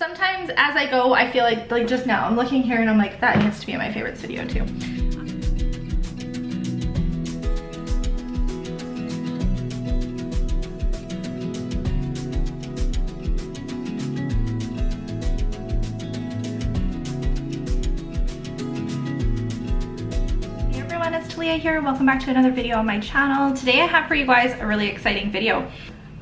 Sometimes as I go, I feel like just now, I'm looking here and I'm like, that needs to be in my favorites video too. Hey everyone, it's Talia here. Welcome back to another video on my channel. Today I have for you guys a really exciting video.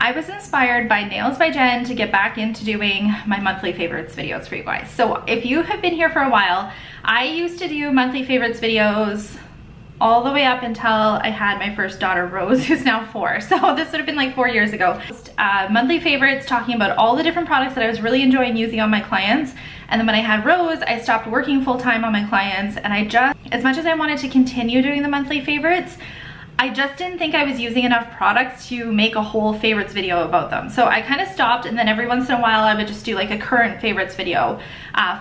I was inspired by Nails by Jen to get back into doing my monthly favorites videos for you guys. So if you have been here for a while, I used to do monthly favorites videos all the way up until I had my first daughter, Rose, who's now 4. So this would have been like 4 years ago. Monthly favorites, talking about all the different products that I was really enjoying using on my clients. And then when I had Rose, I stopped working full-time on my clients, and I just, as much as I wanted to continue doing the monthly favorites, I just didn't think I was using enough products to make a whole favorites video about them. So I kind of stopped, and then every once in a while I would just do like a current favorites video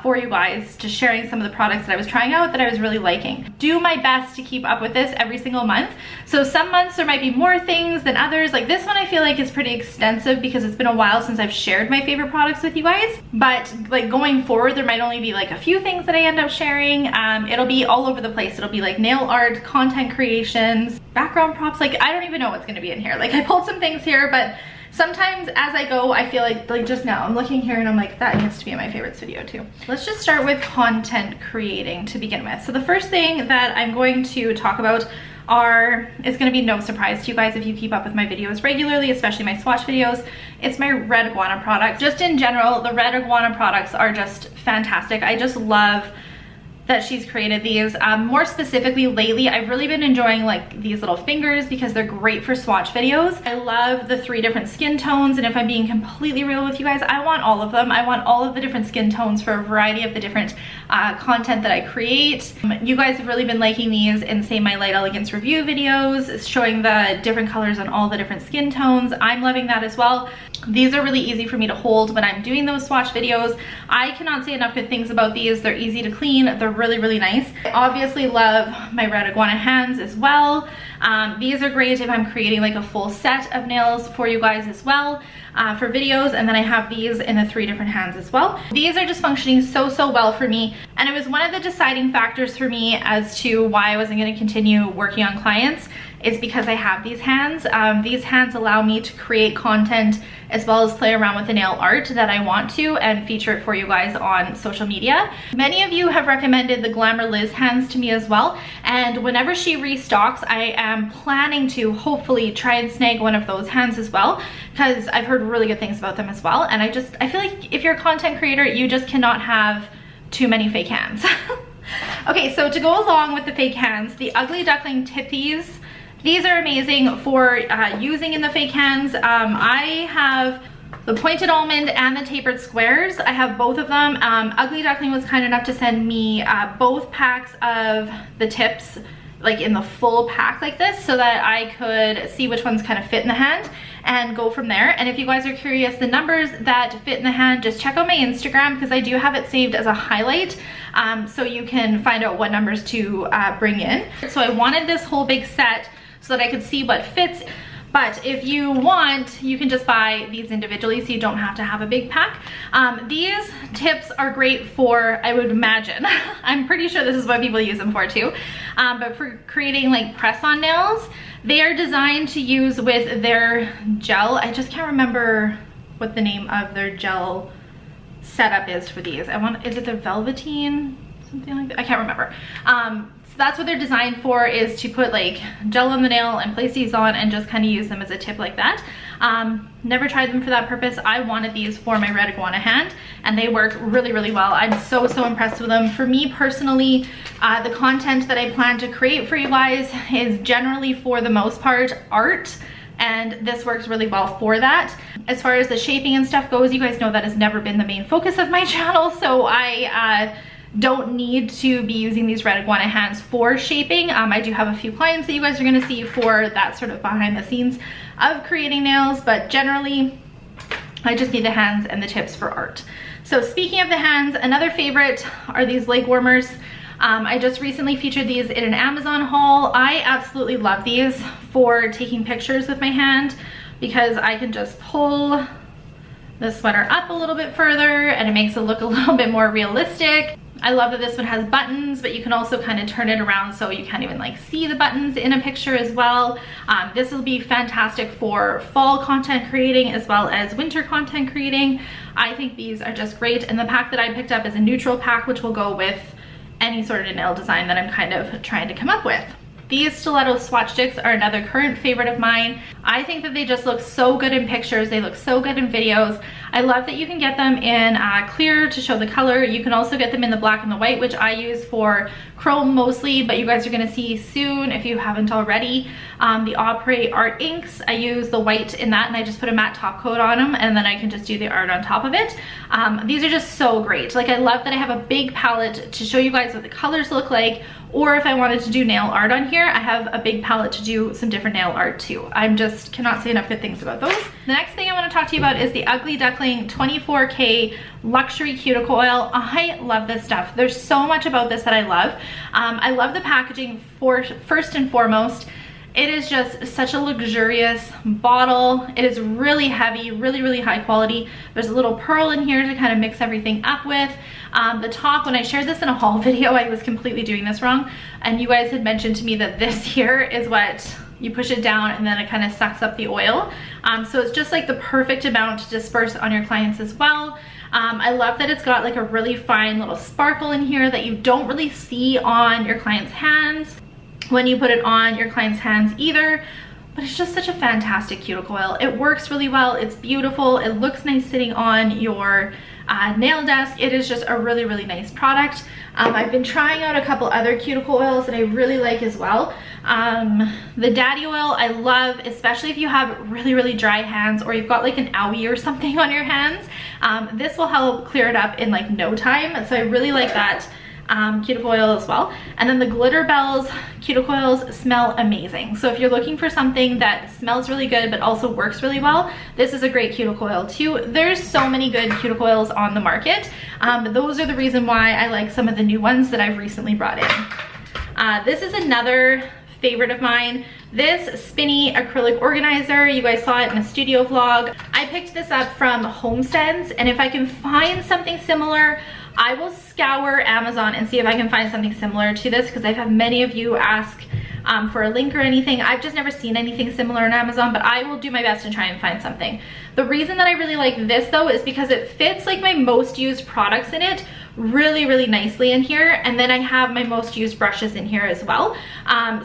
for you guys, just sharing some of the products that I was trying out that I was really liking. Do my best to keep up with this every single month. So some months there might be more things than others. Like this one I feel like is pretty extensive because it's been a while since I've shared my favorite products with you guys. But like going forward, there might only be like a few things that I end up sharing. It'll be all over the place. It'll be like nail art, content creations, background props. Like I don't even know what's gonna be in here. Like I pulled some things here, but sometimes as I go, I feel like just now, I'm looking here and I'm like, that needs to be in my favorites video too. Let's just start with content creating to begin with. So the first thing that I'm going to talk about is going to be no surprise to you guys if you keep up with my videos regularly, especially my swatch videos. It's my Red Iguana products. Just in general, the Red Iguana products are just fantastic. I just love that she's created these. More specifically lately, I've really been enjoying like these little fingers because they're great for swatch videos. I love the 3 different skin tones, and if I'm being completely real with you guys, I want all of them. I want all of the different skin tones for a variety of the different content that I create. You guys have really been liking these in, say, my Light Elegance review videos, showing the different colors on all the different skin tones. I'm loving that as well. These are really easy for me to hold when I'm doing those swatch videos. I cannot say enough good things about these. They're easy to clean. They're really nice. I obviously love my Red Iguana Hands as well. These are great if I'm creating like a full set of nails for you guys as well for videos. And then I have these in the 3 different hands as well. These are just functioning so well for me. And it was one of the deciding factors for me as to why I wasn't going to continue working on clients, is because I have these hands. These hands allow me to create content as well as play around with the nail art that I want to and feature it for you guys on social media. Many of you have recommended the Glamour Liz hands to me as well, and whenever she restocks, I am planning to hopefully try and snag one of those hands as well, because I've heard really good things about them as well. And I feel like if you're a content creator, you just cannot have too many fake hands. Okay, so to go along with the fake hands, the Ugly Duckling Tippies. These are amazing for using in the fake hands. I have the pointed almond and the tapered squares. I have both of them. Ugly Duckling was kind enough to send me both packs of the tips, like in the full pack like this, so that I could see which ones kind of fit in the hand and go from there. And if you guys are curious, the numbers that fit in the hand, just check out my Instagram because I do have it saved as a highlight, so you can find out what numbers to bring in. So I wanted this whole big set so that I could see what fits. But if you want, you can just buy these individually so you don't have to have a big pack. These tips are great for, I would imagine, I'm pretty sure this is what people use them for too, but for creating like press-on nails. They are designed to use with their gel. I just can't remember what the name of their gel setup is for these. Is it the Velveteen? Something like that? I can't remember. That's what they're designed for, is to put like gel on the nail and place these on and just kind of use them as a tip like that. Never tried them for that purpose. I wanted these for my Red Iguana hand, and they work really well. I'm so impressed with them. For me personally, the content that I plan to create for you guys is generally, for the most part, art, and this works really well for that. As far as the shaping and stuff goes, you guys know that has never been the main focus of my channel, so I don't need to be using these Red Iguana hands for shaping. I do have a few clients that you guys are going to see for that sort of behind the scenes of creating nails, but generally I just need the hands and the tips for art. So speaking of the hands, another favorite are these leg warmers. I just recently featured these in an Amazon haul. I absolutely love these for taking pictures with my hand because I can just pull the sweater up a little bit further and it makes it look a little bit more realistic. I love that this one has buttons, but you can also kind of turn it around so you can't even like see the buttons in a picture as well. This will be fantastic for fall content creating as well as winter content creating. I think these are just great, and the pack that I picked up is a neutral pack, which will go with any sort of nail design that I'm kind of trying to come up with. These stiletto swatch sticks are another current favorite of mine. I think that they just look so good in pictures. They look so good in videos. I love that you can get them in clear to show the color. You can also get them in the black and the white, which I use for chrome mostly, but you guys are gonna see soon if you haven't already. The Opry art inks, I use the white in that and I just put a matte top coat on them and then I can just do the art on top of it. These are just so great. Like, I love that I have a big palette to show you guys what the colors look like, or if I wanted to do nail art on here, I have a big palette to do some different nail art too. I just cannot say enough good things about those. The next thing I want to talk to you about is the Ugly Duckling 24K Luxury Cuticle Oil. I love this stuff. There's so much about this that I love. I love the packaging first and foremost. It is just such a luxurious bottle. It is really heavy, really high quality. There's a little pearl in here to kind of mix everything up with. The top, when I shared this in a haul video, I was completely doing this wrong. And you guys had mentioned to me that this here is what you push it down and then it kind of sucks up the oil. So it's just like the perfect amount to disperse on your clients as well. I love that it's got like a really fine little sparkle in here that you don't really see on your client's hands when you put it on your client's hands either, but it's just such a fantastic cuticle oil. It works really well, it's beautiful, it looks nice sitting on your nail desk. It is just a really nice product. I've been trying out a couple other cuticle oils that I really like as well. The daddy oil I love, especially if you have really dry hands or you've got like an owie or something on your hands. This will help clear it up in like no time, so I really like that cuticle oil as well. And then the Glitter Bells cuticle oils smell amazing. So if you're looking for something that smells really good but also works really well, this is a great cuticle oil too. There's so many good cuticle oils on the market. But those are the reason why I like some of the new ones that I've recently brought in. This is another favorite of mine. This Spinny Acrylic Organizer, you guys saw it in a studio vlog. I picked this up from Homesteads, and if I can find something similar, I will scour Amazon and see if I can find something similar to this, because I've had many of you ask for a link or anything. I've just never seen anything similar on Amazon, but I will do my best and try and find something. The reason that I really like this though is because it fits like my most used products in it really nicely in here, and then I have my most used brushes in here as well.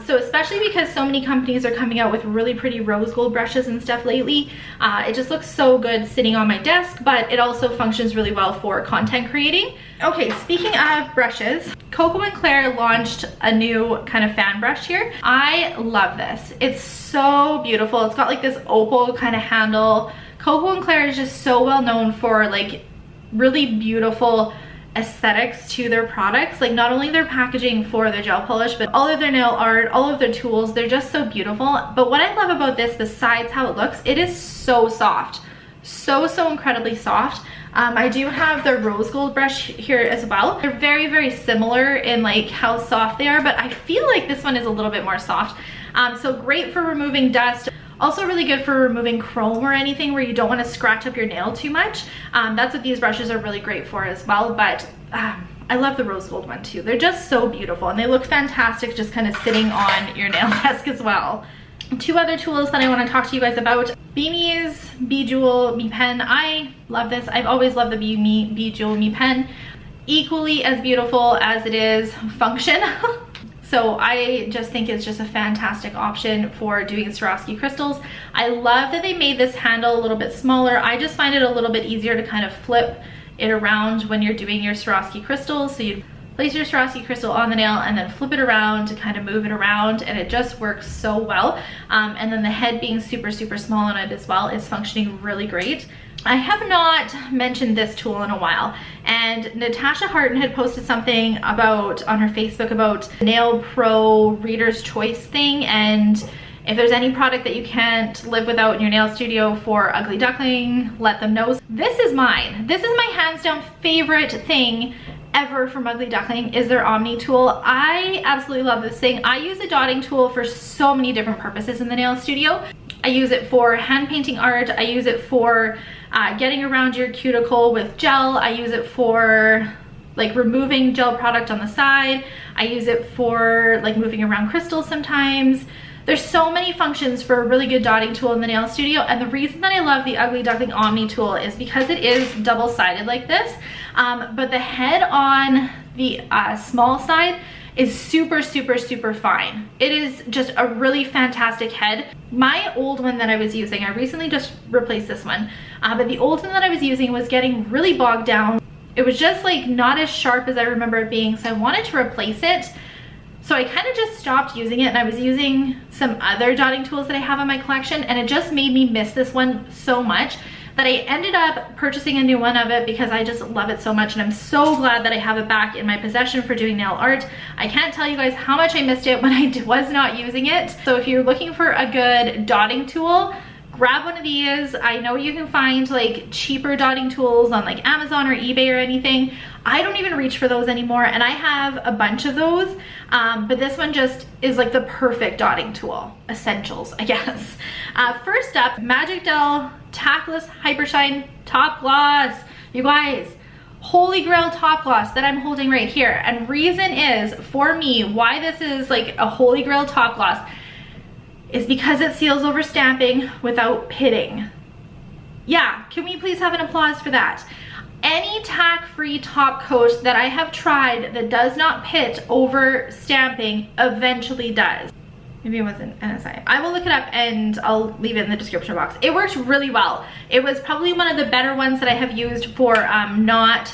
So especially because so many companies are coming out with really pretty rose gold brushes and stuff lately, it just looks so good sitting on my desk, but it also functions really well for content creating. Okay, speaking of brushes, KoKo and Claire launched a new kind of fan brush here. I love this. It's so beautiful. It's got like this opal kind of handle. KoKo and Claire is just so well known for like really beautiful aesthetics to their products. Like, not only their packaging for their gel polish, but all of their nail art, all of their tools, they're just so beautiful. But what I love about this, besides how it looks, it is so soft. So incredibly soft. I do have the rose gold brush here as well. They're very similar in like how soft they are, but I feel like this one is a little bit more soft. So great for removing dust. Also really good for removing chrome or anything where you don't want to scratch up your nail too much. That's what these brushes are really great for as well. But I love the rose gold one too. They're just so beautiful and they look fantastic just kind of sitting on your nail desk as well. Two other tools that I want to talk to you guys about. Bemi's Bejeweled Pen. I love this. I've always loved the Bemi Bejeweled Pen. Equally as beautiful as it is function. So I just think it's just a fantastic option for doing Swarovski crystals. I love that they made this handle a little bit smaller. I just find it a little bit easier to kind of flip it around when you're doing your Swarovski crystals. So you place your Swarovski crystal on the nail and then flip it around to kind of move it around, and it just works so well. And then the head being super small on it as well is functioning really great. I have not mentioned this tool in a while, and Natasha Harton had posted something about on her Facebook about Nail Pro Reader's Choice thing, and if there's any product that you can't live without in your nail studio for Ugly Duckling, let them know. This is mine. This is my hands down favorite thing ever from Ugly Duckling, is their Omni Tool. I absolutely love this thing. I use a dotting tool for so many different purposes in the nail studio. I use it for hand painting art. I use it for getting around your cuticle with gel. I use it for like removing gel product on the side. I use it for like moving around crystals sometimes. There's so many functions for a really good dotting tool in the nail studio, and the reason that I love the Ugly Duckling Omni tool is because it is double-sided like this, but the head on the small side is super fine. It is just a really fantastic head. My old one that I was using, I recently just replaced this one, but the old one that I was using was getting really bogged down. It was just like not as sharp as I remember it being, so I wanted to replace it. So I kind of just stopped using it, and I was using some other dotting tools that I have in my collection, and it just made me miss this one so much that I ended up purchasing a new one of it because I just love it so much, and I'm so glad that I have it back in my possession for doing nail art. I can't tell you guys how much I missed it when I was not using it. So if you're looking for a good dotting tool, grab one of these. I know you can find like cheaper dotting tools on like Amazon or eBay or anything. I don't even reach for those anymore, and I have a bunch of those, but this one just is like the perfect dotting tool. Essentials, I guess. First up, Magic Gel Tackless Hypershine Top Gloss. You guys, holy grail top gloss that I'm holding right here. And reason is, for me, why this is like a holy grail top gloss is because it seals over stamping without pitting. Yeah, can we please have an applause for that? Any tack-free top coat that I have tried that does not pit over stamping eventually does. Maybe it wasn't NSI. I will look it up and I'll leave it in the description box. It worked really well. It was probably one of the better ones that I have used for not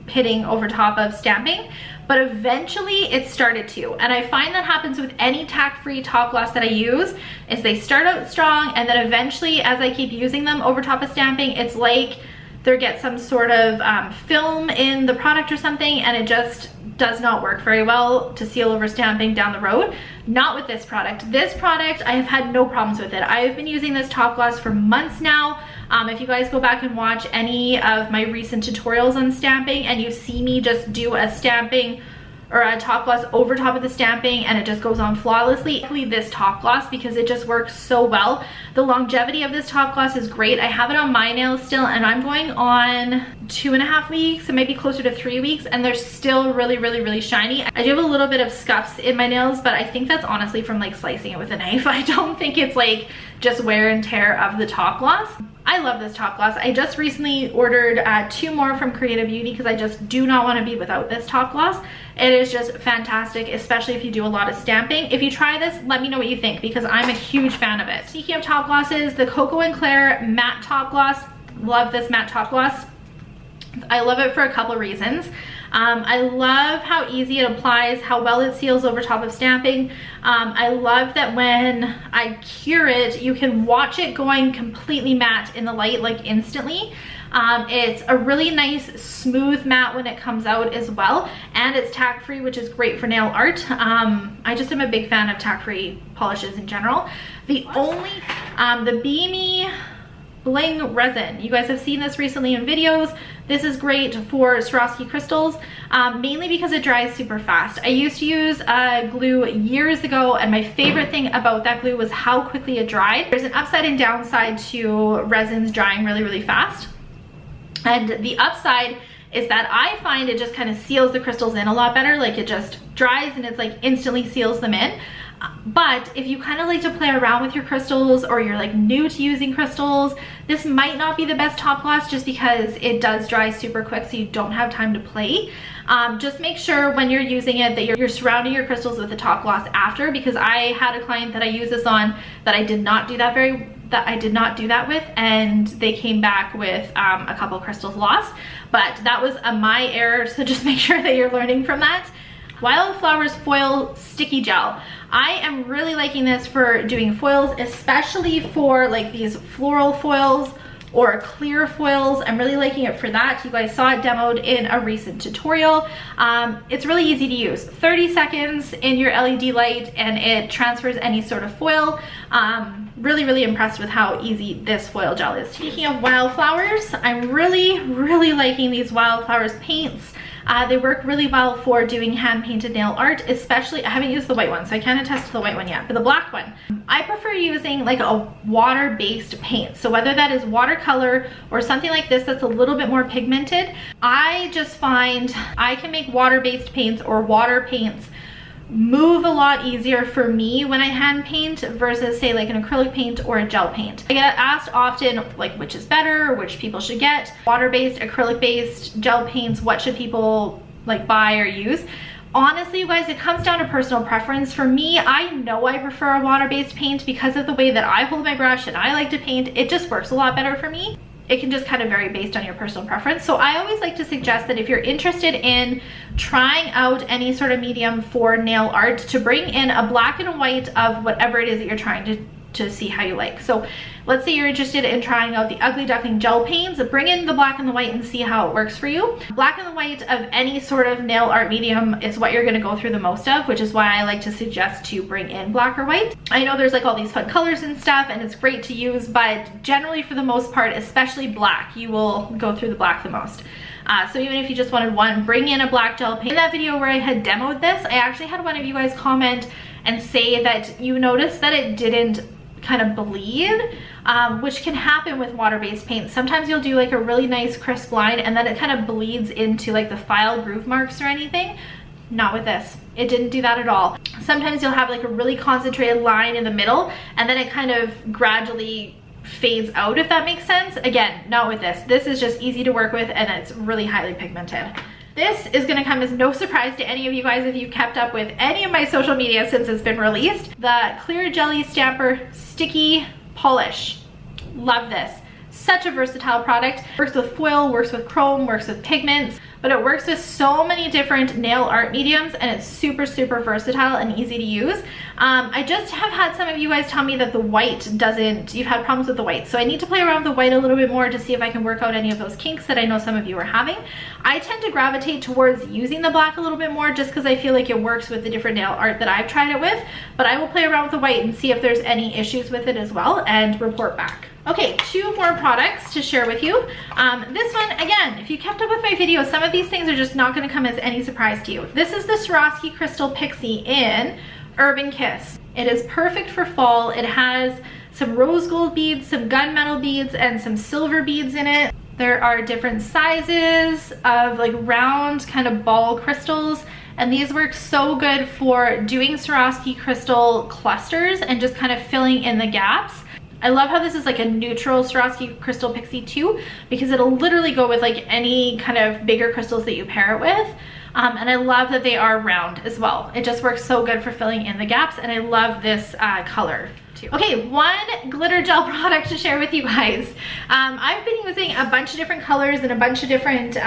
pitting over top of stamping, but eventually it started to. And I find that happens with any tack-free top gloss that I use, is they start out strong, and then eventually as I keep using them over top of stamping, it's like there gets some sort of film in the product or something, and it just does not work very well to seal over stamping down the road. Not with this product. This product, I have had no problems with it. I've been using this top gloss for months now. If you guys go back and watch any of my recent tutorials on stamping and you see me just do a stamping or a top gloss over top of the stamping and it just goes on flawlessly, this top gloss, because it just works so well. The longevity of this top gloss is great. I have it on my nails still, and I'm going on 2.5 weeks, it might be closer to 3 weeks, and they're still really shiny. I do have a little bit of scuffs in my nails, but I think that's honestly from like slicing it with a knife. I don't think it's like just wear and tear of the top gloss. I love this top gloss. I just recently ordered 2 more from Creative Beauty because I just do not want to be without this top gloss. It is just fantastic, especially if you do a lot of stamping. If you try this, let me know what you think, because I'm a huge fan of it. Speaking of top glosses, the KoKo and Claire matte top gloss. Love this matte top gloss. I love it for a couple reasons. I love how easy it applies, how well it seals over top of stamping. I love that when I cure it, you can watch it going completely matte in the light, like instantly. It's a really nice smooth matte when it comes out as well, and it's tack free, which is great for nail art. I just am a big fan of tack free polishes in general. The Bemi Bling Resin. You guys have seen this recently in videos. This is great for Swarovski crystals, mainly because it dries super fast. I used to use glue years ago, and my favorite thing about that glue was how quickly it dried. There's an upside and downside to resins drying really fast. And the upside is that I find it just kind of seals the crystals in a lot better. Like it just dries and it's like instantly seals them in. But if you kind of like to play around with your crystals, or you're like new to using crystals, this might not be the best top gloss just because it does dry super quick, so you don't have time to play. Just make sure when you're using it that you're surrounding your crystals with the top gloss after, because I had a client that I used this on that I did not do that with, and they came back with a couple crystals lost. But that was my error, so just make sure that you're learning from that. Wildflowers Foil Sticky Gel. I am really liking this for doing foils, especially for like these floral foils or clear foils. I'm really liking it for that. You guys saw it demoed in a recent tutorial. It's really easy to use. 30 seconds in your LED light and it transfers any sort of foil. Really impressed with how easy this foil gel is. Speaking of wildflowers, I'm really liking these Wildflowers paints. They work really well for doing hand painted nail art, especially, I haven't used the white one, so I can't attest to the white one yet, but the black one. I prefer using like a water-based paint. So whether that is watercolor or something like this that's a little bit more pigmented, I just find I can make water-based paints or water paints move a lot easier for me when I hand paint versus say like an acrylic paint or a gel paint. I get asked often like which is better, which people should get, water-based, acrylic-based, gel paints, what should people like buy or use. Honestly, you guys, it comes down to personal preference. For me, I know I prefer a water-based paint because of the way that I hold my brush and I like to paint. It just works a lot better for me. It can just kind of vary based on your personal preference. So I always like to suggest that if you're interested in trying out any sort of medium for nail art, to bring in a black and a white of whatever it is that you're trying to see how you like. So let's say you're interested in trying out the Ugly Duckling gel paints, bring in the black and the white and see how it works for you. Black and the white of any sort of nail art medium is what you're gonna go through the most of, which is why I like to suggest to bring in black or white. I know there's like all these fun colors and stuff and it's great to use, but generally for the most part, especially black, you will go through the black the most. So even if you just wanted one, bring in a black gel paint. In that video where I had demoed this, I actually had one of you guys comment and say that you noticed that it didn't kind of bleed, which can happen with water-based paint. Sometimes you'll do like a really nice crisp line and then it kind of bleeds into like the file groove marks or anything. Not with this. It didn't do that at all. Sometimes you'll have like a really concentrated line in the middle and then it kind of gradually fades out, if that makes sense. Again, not with this. This is just easy to work with and it's really highly pigmented. This is gonna come as no surprise to any of you guys if you've kept up with any of my social media since it's been released. The Clear Jelly Stamper Sticky Polish. Love this. Such a versatile product. Works with foil, works with chrome, works with pigments, but it works with so many different nail art mediums and it's super, super versatile and easy to use. I just have had some of you guys tell me that the white doesn't, you've had problems with the white. So I need to play around with the white a little bit more to see if I can work out any of those kinks that I know some of you are having. I tend to gravitate towards using the black a little bit more just because I feel like it works with the different nail art that I've tried it with, but I will play around with the white and see if there's any issues with it as well and report back. Okay, 2 more products to share with you. This one, again, if you kept up with my videos, some of these things are just not gonna come as any surprise to you. This is the Swarovski Crystal Pixie in Urban Kiss. It is perfect for fall. It has some rose gold beads, some gunmetal beads, and some silver beads in it. There are different sizes of like round kind of ball crystals, and these work so good for doing Swarovski crystal clusters and just kind of filling in the gaps. I love how this is like a neutral Swarovski Crystal Pixie too, because it'll literally go with like any kind of bigger crystals that you pair it with. And I love that they are round as well. It just works so good for filling in the gaps, and I love this color too. Okay, one glitter gel product to share with you guys. I've been using a bunch of different colors and a bunch of different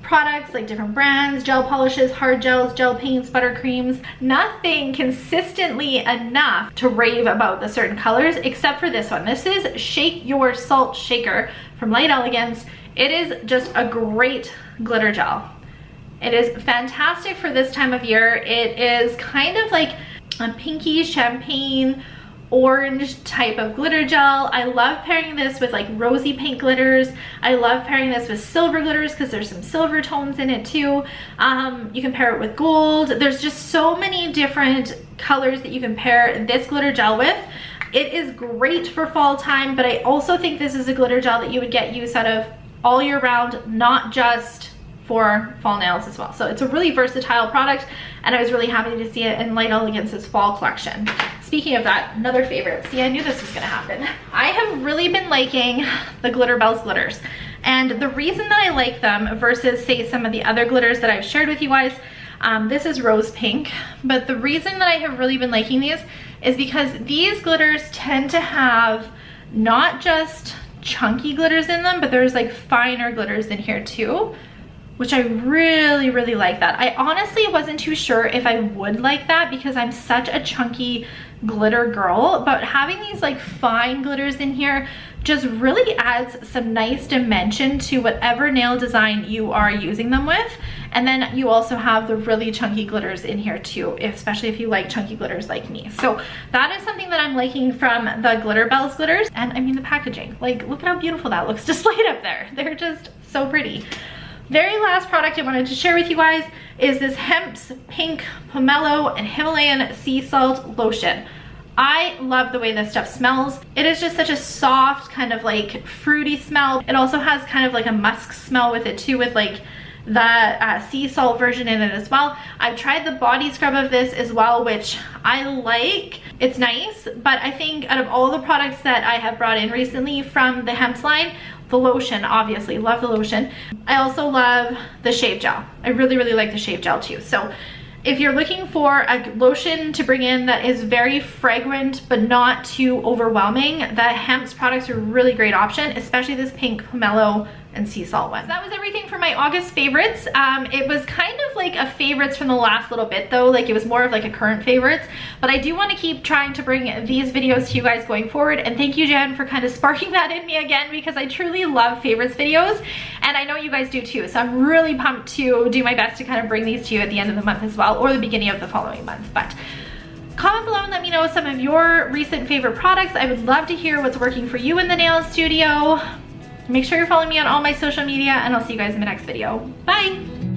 products, like different brands, gel polishes, hard gels, gel paints, buttercreams. Nothing consistently enough to rave about the certain colors except for this one. This is Shake Your Salt Shaker from Light Elegance. It is just a great glitter gel. It is fantastic for this time of year. It is kind of like a pinky champagne orange type of glitter gel. I love pairing this with like rosy pink glitters. I love pairing this with silver glitters because there's some silver tones in it too. You can pair it with gold. There's just so many different colors that you can pair this glitter gel with. It is great for fall time, but I also think this is a glitter gel that you would get use out of all year round, not just for fall nails as well. So it's a really versatile product, and I was really happy to see it in Light Elegance's fall collection. Speaking of that, another favorite. See, I knew this was gonna happen. I have really been liking the Glitter Bells glitters. And the reason that I like them versus say some of the other glitters that I've shared with you guys, this is rose pink, but the reason that I have really been liking these is because these glitters tend to have not just chunky glitters in them, but there's like finer glitters in here too, which I really, really like that. I honestly wasn't too sure if I would like that because I'm such a chunky glitter girl, but having these like fine glitters in here just really adds some nice dimension to whatever nail design you are using them with. And then you also have the really chunky glitters in here too, especially if you like chunky glitters like me. So that is something that I'm liking from the Glitter Bells glitters. And I mean the packaging, like look at how beautiful that looks displayed up there. They're just so pretty. Very last product I wanted to share with you guys is this Hemp's Pink Pomelo and Himalayan Sea Salt Lotion. I love the way this stuff smells. It is just such a soft kind of like fruity smell. It also has kind of like a musk smell with it too, with like the sea salt version in it as well. I've tried the body scrub of this as well, which I like. It's nice, but I think out of all the products that I have brought in recently from the Hemp's line, the lotion, obviously, love the lotion. I also love the shave gel. I really, really like the shave gel too. So if you're looking for a lotion to bring in that is very fragrant but not too overwhelming, the Hemp's products are a really great option, especially this Pink Pomelo and Sea Salt one. So that was everything for my August favorites. It was kind of like a favorites from the last little bit though, like it was more of like a current favorites, but I do want to keep trying to bring these videos to you guys going forward, and thank you, Jen, for kind of sparking that in me again, because I truly love favorites videos, and I know you guys do too, so I'm really pumped to do my best to kind of bring these to you at the end of the month as well, or the beginning of the following month. But comment below and let me know some of your recent favorite products. I would love to hear what's working for you in the nail studio. Make sure you're following me on all my social media, and I'll see you guys in the next video. Bye!